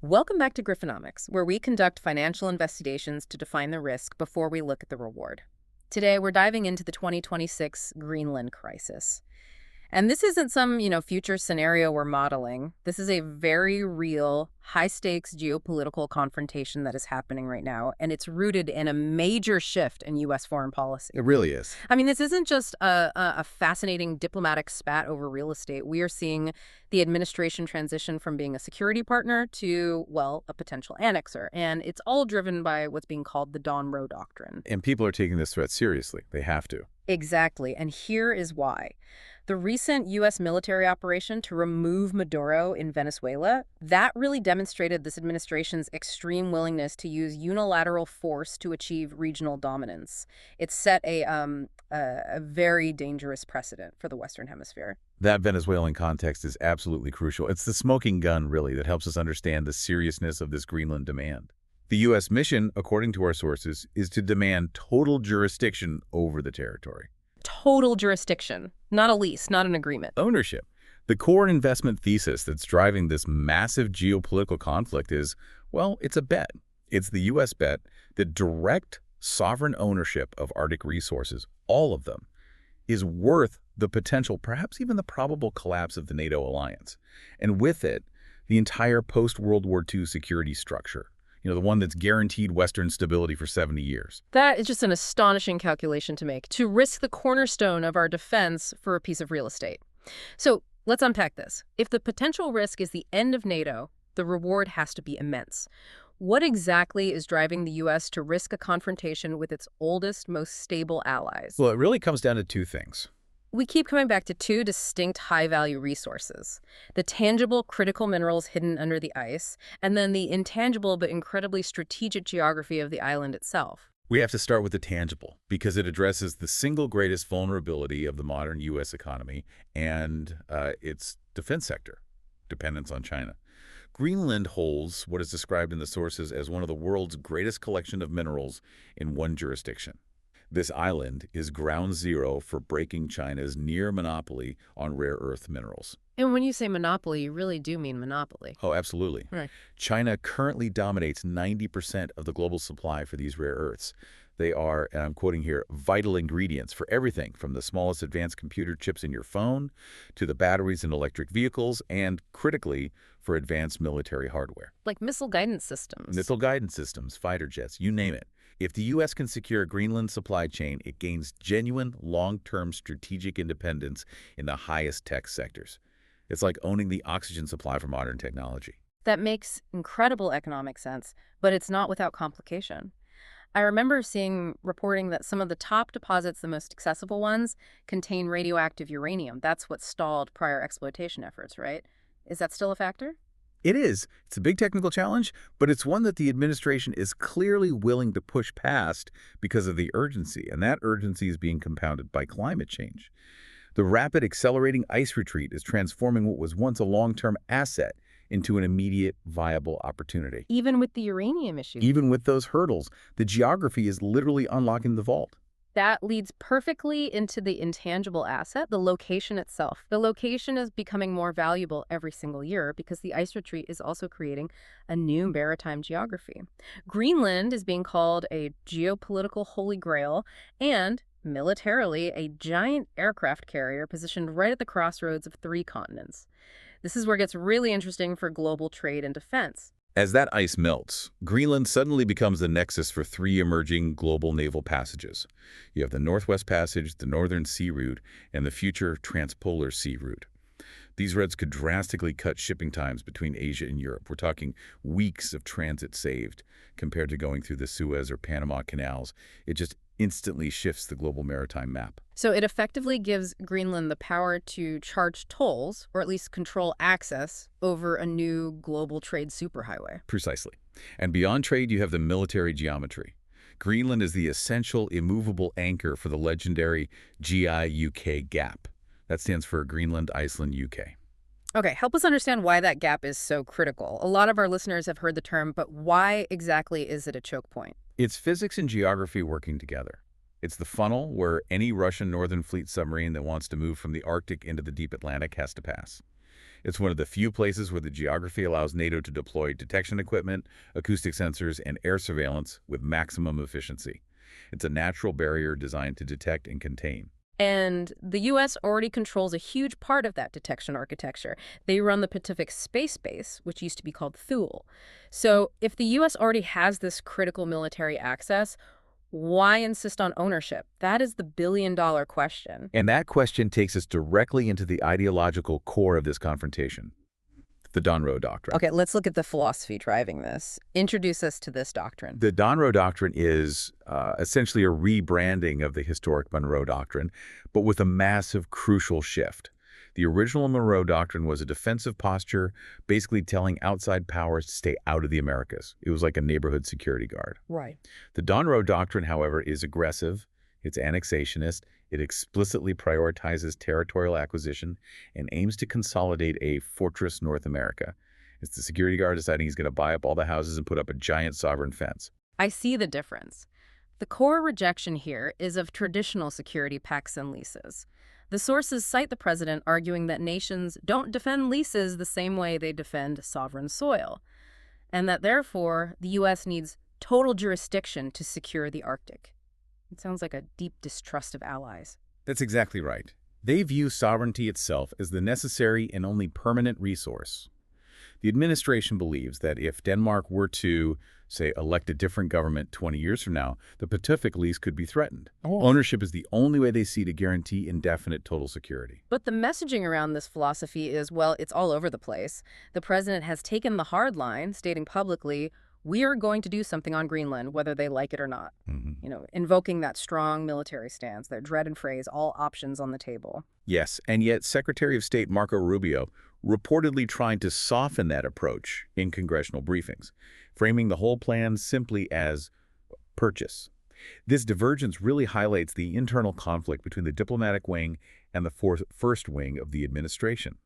Welcome back to Griffonomics, where we conduct financial investigations to define the risk before we look at the reward. Today, we're diving into the 2026 Greenland Crisis. And this isn't some, future scenario we're modeling. This is a very real, high-stakes geopolitical confrontation that is happening right now, and it's rooted in a major shift in U.S. foreign policy. It really is. I mean, this isn't just a fascinating diplomatic spat over real estate. We are seeing the administration transition from being a security partner to, well, a potential annexer. And it's all driven by what's being called the Donroe Doctrine. And people are taking this threat seriously. They have to. Exactly. And here is why. The recent U.S. military operation to remove Maduro in Venezuela, that really demonstrated this administration's extreme willingness to use unilateral force to achieve regional dominance. It set a very dangerous precedent for the Western Hemisphere. That Venezuelan context is absolutely crucial. It's the smoking gun, really, that helps us understand the seriousness of this Greenland demand. The U.S. mission, according to our sources, is to demand total jurisdiction over the territory. Total jurisdiction, not a lease, not an agreement. Ownership. The core investment thesis that's driving this massive geopolitical conflict is, well, it's a bet. It's the U.S. bet that direct sovereign ownership of Arctic resources, all of them, is worth the potential, perhaps even the probable collapse of the NATO alliance. And with it, the entire post-World War II security structure. The one that's guaranteed Western stability for 70 years. That is just an astonishing calculation to make, to risk the cornerstone of our defense for a piece of real estate. So let's unpack this. If the potential risk is the end of NATO, the reward has to be immense. What exactly is driving the U.S. to risk a confrontation with its oldest, most stable allies? Well, it really comes down to two things. We keep coming back to two distinct high-value resources: the tangible critical minerals hidden under the ice, and then the intangible but incredibly strategic geography of the island itself. We have to start with the tangible, because it addresses the single greatest vulnerability of the modern U.S. economy and its defense sector, dependence on China. Greenland holds what is described in the sources as one of the world's greatest collection of minerals in one jurisdiction. This island is ground zero for breaking China's near monopoly on rare earth minerals. And when you say monopoly, you really do mean monopoly. Oh, absolutely. Right. China currently dominates 90% of the global supply for these rare earths. They are, and I'm quoting here, vital ingredients for everything from the smallest advanced computer chips in your phone to the batteries in electric vehicles and, critically, for advanced military hardware. Like missile guidance systems. Missile guidance systems, fighter jets, you name it. If the U.S. can secure Greenland's supply chain, it gains genuine, long-term strategic independence in the highest tech sectors. It's like owning the oxygen supply for modern technology. That makes incredible economic sense, but it's not without complication. I remember seeing reporting that some of the top deposits, the most accessible ones, contain radioactive uranium. That's what stalled prior exploitation efforts, right? Is that still a factor? It is. It's a big technical challenge, but it's one that the administration is clearly willing to push past because of the urgency, and that urgency is being compounded by climate change. The rapid accelerating ice retreat is transforming what was once a long-term asset into an immediate viable opportunity. Even with the uranium issue. Even with those hurdles, the geography is literally unlocking the vault. That leads perfectly into the intangible asset, the location itself. The location is becoming more valuable every single year because the ice retreat is also creating a new maritime geography. Greenland is being called a geopolitical holy grail and, militarily, a giant aircraft carrier positioned right at the crossroads of three continents. This is where it gets really interesting for global trade and defense. As that ice melts, Greenland suddenly becomes the nexus for three emerging global naval passages. You have the Northwest Passage, the Northern Sea Route, and the future Transpolar Sea Route. These routes could drastically cut shipping times between Asia and Europe. We're talking weeks of transit saved compared to going through the Suez or Panama canals. It just instantly shifts the global maritime map. So it effectively gives Greenland the power to charge tolls, or at least control access, over a new global trade superhighway. Precisely. And beyond trade, you have the military geometry. Greenland is the essential, immovable anchor for the legendary GI-UK gap. That stands for Greenland, Iceland, UK. Okay, help us understand why that gap is so critical. A lot of our listeners have heard the term, but why exactly is it a choke point? It's physics and geography working together. It's the funnel where any Russian Northern Fleet submarine that wants to move from the Arctic into the deep Atlantic has to pass. It's one of the few places where the geography allows NATO to deploy detection equipment, acoustic sensors, and air surveillance with maximum efficiency. It's a natural barrier designed to detect and contain. And the U.S. already controls a huge part of that detection architecture. They run the Pacific Space Base, which used to be called Thule. So if the U.S. already has this critical military access, why insist on ownership? That is the billion-dollar question. And that question takes us directly into the ideological core of this confrontation, the Donroe Doctrine. Okay, let's look at the philosophy driving this. Introduce us to this doctrine. The Donroe Doctrine is essentially a rebranding of the historic Monroe Doctrine, but with a massive, crucial shift. The original Monroe Doctrine was a defensive posture, basically telling outside powers to stay out of the Americas. It was like a neighborhood security guard. Right. The Donroe Doctrine, however, is aggressive, it's annexationist, it explicitly prioritizes territorial acquisition and aims to consolidate a fortress North America. It's the security guard deciding he's going to buy up all the houses and put up a giant sovereign fence. I see the difference. The core rejection here is of traditional security pacts and leases. The sources cite the president arguing that nations don't defend leases the same way they defend sovereign soil, and that therefore the U.S. needs total jurisdiction to secure the Arctic. It sounds like a deep distrust of allies. That's exactly right. They view sovereignty itself as the necessary and only permanent resource. The administration believes that if Denmark were to, say, elect a different government 20 years from now, the Pacific lease could be threatened. Ownership is the only way they see to guarantee indefinite total security. But the messaging around this philosophy is, well, it's all over the place. The president has taken the hard line, stating publicly, we are going to do something on Greenland, whether they like it or not. Invoking that strong military stance, that dreaded phrase, all options on the table. Yes, and yet Secretary of State Marco Rubio reportedly trying to soften that approach in congressional briefings, framing the whole plan simply as purchase. This divergence really highlights the internal conflict between the diplomatic wing and the first wing of the administration.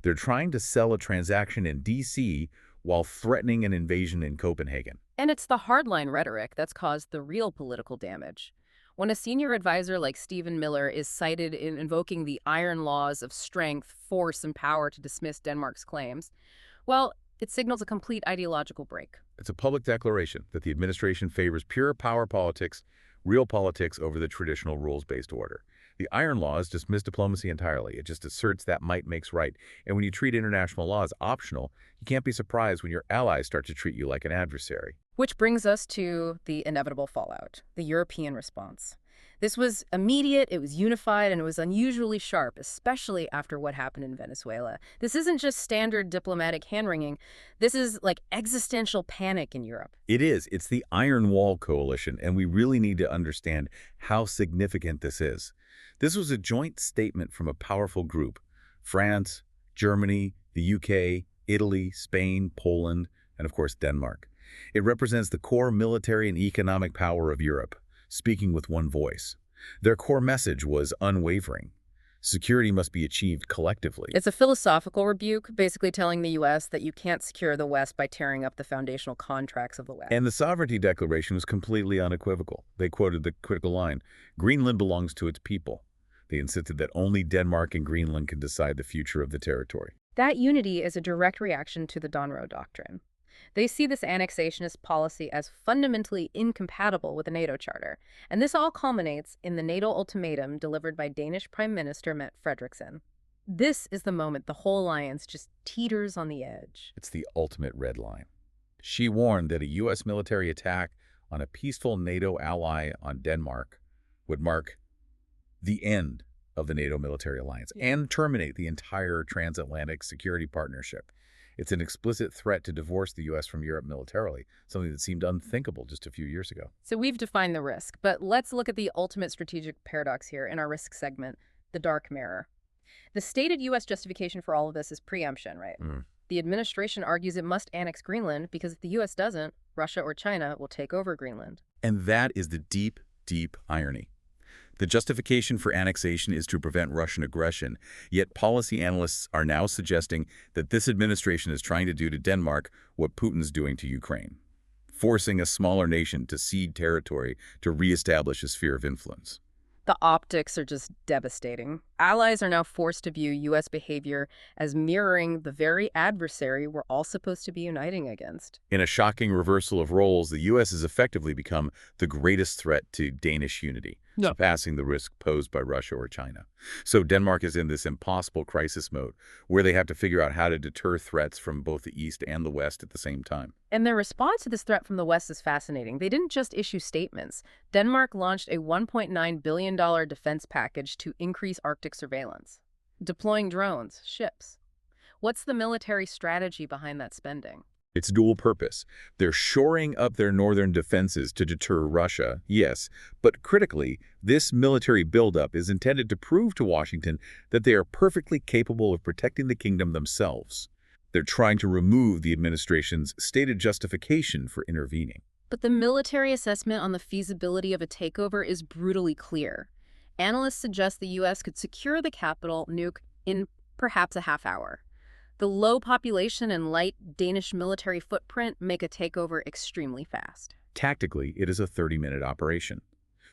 They're trying to sell a transaction in D.C. while threatening an invasion in Copenhagen. And it's the hardline rhetoric that's caused the real political damage. When a senior advisor like Stephen Miller is cited in invoking the iron laws of strength, force, and power to dismiss Denmark's claims, well, it signals a complete ideological break. It's a public declaration that the administration favors pure power politics, real politics over the traditional rules-based order. The iron laws dismiss diplomacy entirely. It just asserts that might makes right. And when you treat international law as optional, you can't be surprised when your allies start to treat you like an adversary. Which brings us to the inevitable fallout, the European response. This was immediate, it was unified, and it was unusually sharp, especially after what happened in Venezuela. This isn't just standard diplomatic hand-wringing. This is like existential panic in Europe. It is. It's the Iron Wall Coalition, and we really need to understand how significant this is. This was a joint statement from a powerful group: France, Germany, the UK, Italy, Spain, Poland, and of course Denmark. It represents the core military and economic power of Europe, speaking with one voice. Their core message was unwavering. Security must be achieved collectively. It's a philosophical rebuke, basically telling the U.S. that you can't secure the West by tearing up the foundational contracts of the West. And the sovereignty declaration was completely unequivocal. They quoted the critical line, "Greenland belongs to its people." They insisted that only Denmark and Greenland can decide the future of the territory. That unity is a direct reaction to the Donroe Doctrine. They see this annexationist policy as fundamentally incompatible with the NATO Charter, and this all culminates in the NATO ultimatum delivered by Danish Prime Minister Mette Frederiksen. This is the moment the whole alliance just teeters on the edge. It's the ultimate red line. She warned that a U.S. military attack on a peaceful NATO ally on Denmark would mark the end of the NATO military alliance and terminate the entire transatlantic security partnership. It's an explicit threat to divorce the U.S. from Europe militarily, something that seemed unthinkable just a few years ago. So we've defined the risk, but let's look at the ultimate strategic paradox here in our risk segment, the dark mirror. The stated U.S. justification for all of this is preemption, right? The administration argues it must annex Greenland because if the U.S. doesn't, Russia or China will take over Greenland. And that is the deep, deep irony. The justification for annexation is to prevent Russian aggression, yet policy analysts are now suggesting that this administration is trying to do to Denmark what Putin's doing to Ukraine, forcing a smaller nation to cede territory to reestablish a sphere of influence. The optics are just devastating. Allies are now forced to view U.S. behavior as mirroring the very adversary we're all supposed to be uniting against. In a shocking reversal of roles, the U.S. has effectively become the greatest threat to Danish unity, Yeah. surpassing the risk posed by Russia or China. So Denmark is in this impossible crisis mode, where they have to figure out how to deter threats from both the East and the West at the same time. And their response to this threat from the West is fascinating. They didn't just issue statements. Denmark launched a $1.9 billion defense package to increase Arctic surveillance, deploying drones, ships. What's the military strategy behind that spending? It's dual purpose. They're shoring up their northern defenses to deter Russia, yes, but critically, this military buildup is intended to prove to Washington that they are perfectly capable of protecting the kingdom themselves. They're trying to remove the administration's stated justification for intervening. But the military assessment on the feasibility of a takeover is brutally clear. Analysts suggest the U.S. could secure the capital nuke in perhaps a half hour. The low population and light Danish military footprint make a takeover extremely fast. Tactically, it is a 30-minute operation.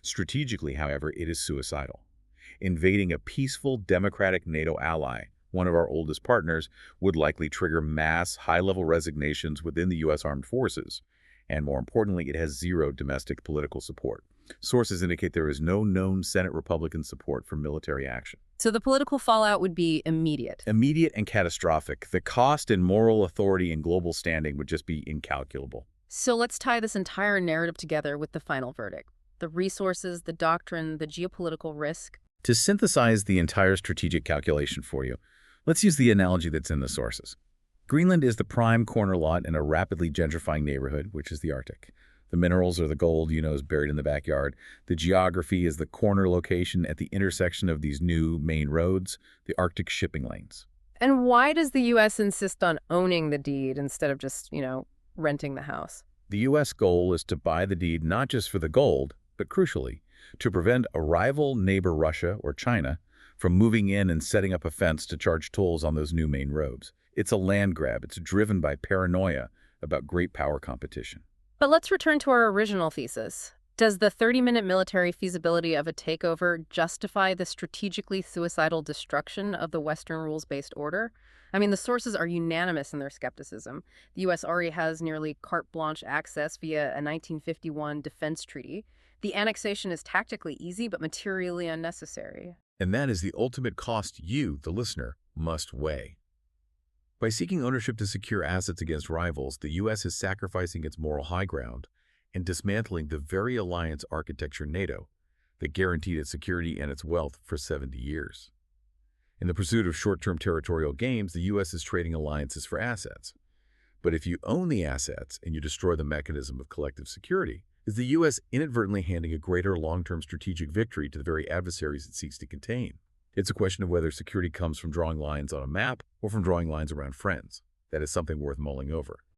Strategically, however, it is suicidal. Invading a peaceful, democratic NATO ally, one of our oldest partners, would likely trigger mass, high-level resignations within the U.S. armed forces. And more importantly, it has zero domestic political support. Sources indicate there is no known Senate Republican support for military action. So the political fallout would be immediate. Immediate and catastrophic. The cost in moral authority and global standing would just be incalculable. So let's tie this entire narrative together with the final verdict. The resources, the doctrine, the geopolitical risk. To synthesize the entire strategic calculation for you, let's use the analogy that's in the sources. Greenland is the prime corner lot in a rapidly gentrifying neighborhood, which is the Arctic. The minerals or the gold, is buried in the backyard. The geography is the corner location at the intersection of these new main roads, the Arctic shipping lanes. And why does the U.S. insist on owning the deed instead of just, renting the house? The U.S. goal is to buy the deed not just for the gold, but crucially, to prevent a rival neighbor Russia or China from moving in and setting up a fence to charge tolls on those new main roads. It's a land grab. It's driven by paranoia about great power competition. But let's return to our original thesis. Does the 30-minute military feasibility of a takeover justify the strategically suicidal destruction of the Western rules-based order? I mean, the sources are unanimous in their skepticism. The U.S. already has nearly carte blanche access via a 1951 defense treaty. The annexation is tactically easy but materially unnecessary. And that is the ultimate cost you, the listener, must weigh. By seeking ownership to secure assets against rivals, the U.S. is sacrificing its moral high ground and dismantling the very alliance architecture NATO that guaranteed its security and its wealth for 70 years. In the pursuit of short-term territorial gains, the U.S. is trading alliances for assets. But if you own the assets and you destroy the mechanism of collective security, is the U.S. inadvertently handing a greater long-term strategic victory to the very adversaries it seeks to contain? It's a question of whether security comes from drawing lines on a map or from drawing lines around friends. That is something worth mulling over.